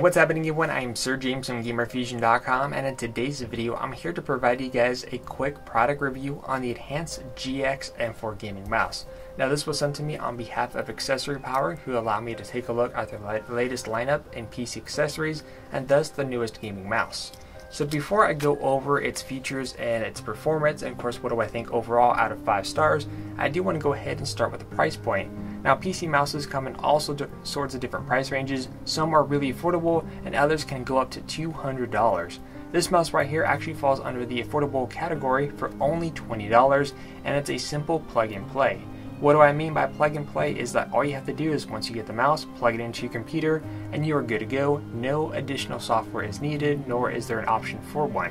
what's happening everyone? I am Sir James from Gamerfuzion.com, and in today's video I'm here to provide you guys a quick product review on the enhanced GX-M4 gaming mouse. Now this was sent to me on behalf of Accessory Power, who allowed me to take a look at the latest lineup in PC accessories and thus the newest gaming mouse. So before I go over its features and its performance, and of course what do I think overall out of 5 stars, I do want to go ahead and start with the price point. Now PC mouses come in all sorts of different price ranges. Some are really affordable and others can go up to $200. This mouse right here actually falls under the affordable category for only $20, and it's a simple plug and play. What do I mean by plug and play is that all you have to do is once you get the mouse, plug it into your computer and you are good to go. No additional software is needed, nor is there an option for one.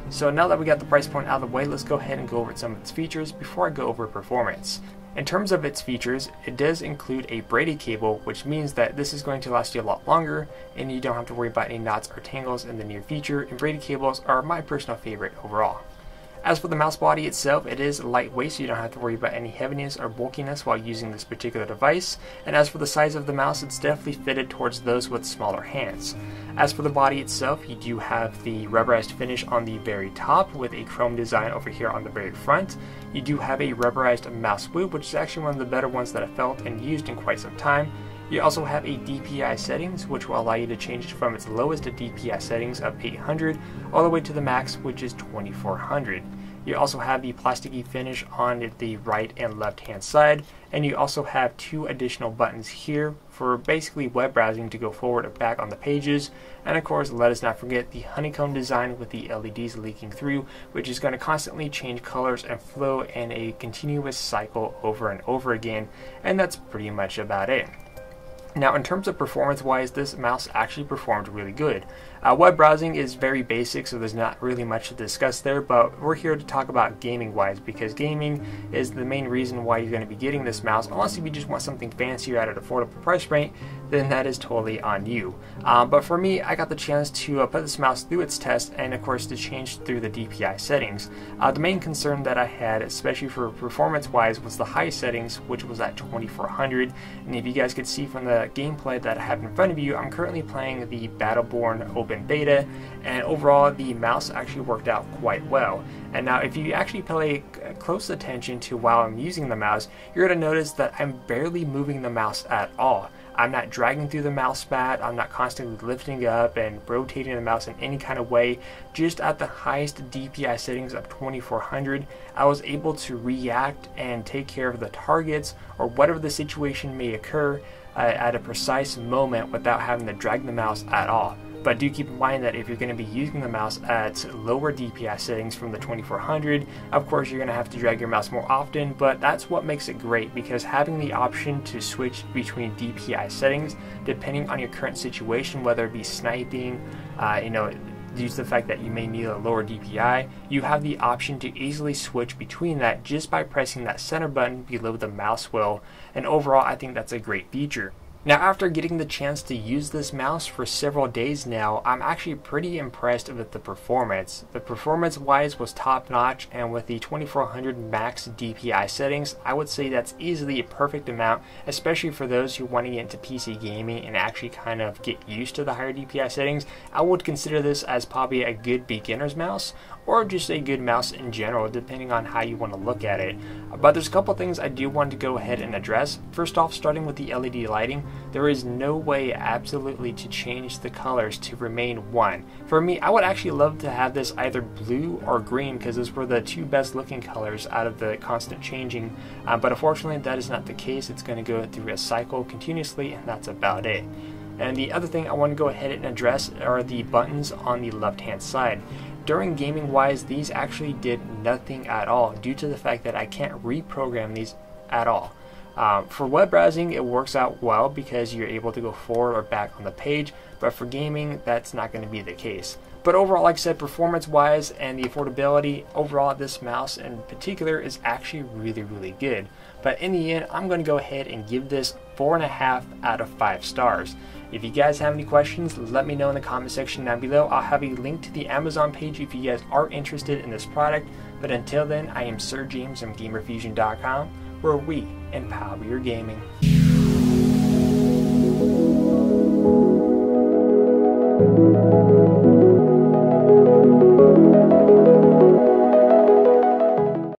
So now that we got the price point out of the way, let's go ahead and go over some of its features before I go over performance. In terms of its features, it does include a braided cable, which means that this is going to last you a lot longer and you don't have to worry about any knots or tangles in the near future, and braided cables are my personal favorite overall. As for the mouse body itself, it is lightweight, so you don't have to worry about any heaviness or bulkiness while using this particular device. And as for the size of the mouse, it's definitely fitted towards those with smaller hands. As for the body itself, you do have the rubberized finish on the very top with a chrome design over here on the very front. You do have a rubberized mouse swoop, which is actually one of the better ones that I've felt and used in quite some time. You also have a DPI settings, which will allow you to change it from its lowest DPI settings of 800 all the way to the max, which is 2400. You also have the plasticky finish on the right and left hand side, and you also have 2 additional buttons here for basically web browsing to go forward or back on the pages. And of course, let us not forget the honeycomb design with the LEDs leaking through, which is going to constantly change colors and flow in a continuous cycle over and over again, and that's pretty much about it. Now in terms of performance wise, this mouse actually performed really good. Web browsing is very basic, so there's not really much to discuss there, but we're here to talk about gaming wise, because gaming is the main reason why you're going to be getting this mouse. Unless if you just want something fancier at an affordable price range, then that is totally on you. But for me, I got the chance to put this mouse through its test and of course to change through the DPI settings. The main concern that I had, especially for performance wise, was the high settings, which was at 2400. And if you guys could see from the gameplay that I have in front of you, I'm currently playing the Battleborn Open Beta, and overall the mouse actually worked out quite well. And now if you actually pay close attention to while I'm using the mouse, you're going to notice that I'm barely moving the mouse at all. I'm not dragging through the mouse pad, I'm not constantly lifting up and rotating the mouse in any kind of way. Just at the highest DPI settings of 2400, I was able to react and take care of the targets or whatever the situation may occur at a precise moment without having to drag the mouse at all. But do keep in mind that if you're going to be using the mouse at lower DPI settings from the 2400, of course you're going to have to drag your mouse more often, but that's what makes it great, because having the option to switch between DPI settings depending on your current situation, whether it be sniping, due to the fact that you may need a lower DPI, you have the option to easily switch between that just by pressing that center button below the mouse wheel, and overall I think that's a great feature. Now after getting the chance to use this mouse for several days now, I'm actually pretty impressed with the performance. The performance wise was top notch, and with the 2400 max DPI settings, I would say that's easily a perfect amount, especially for those who want to get into PC gaming and actually kind of get used to the higher DPI settings. I would consider this as probably a good beginner's mouse, or just a good mouse in general, depending on how you want to look at it. But there's a couple things I do want to go ahead and address. First off, starting with the LED lighting, there is no way absolutely to change the colors to remain one. For me, I would actually love to have this either blue or green, because those were the 2 best looking colors out of the constant changing, but unfortunately that is not the case. It's going to go through a cycle continuously, and that's about it. And the other thing I want to go ahead and address are the buttons on the left hand side. During gaming wise, these actually did nothing at all, due to the fact that I can't reprogram these at all. For web browsing, it works out well because you're able to go forward or back on the page, but for gaming, that's not going to be the case. But overall, like I said, performance wise and the affordability, overall this mouse in particular is actually really good. But in the end, I'm going to go ahead and give this 4.5 out of 5 stars. If you guys have any questions, let me know in the comment section down below. I'll have a link to the Amazon page if you guys are interested in this product. But until then, I am Sir James from Gamerfuzion.com, where we empower your gaming.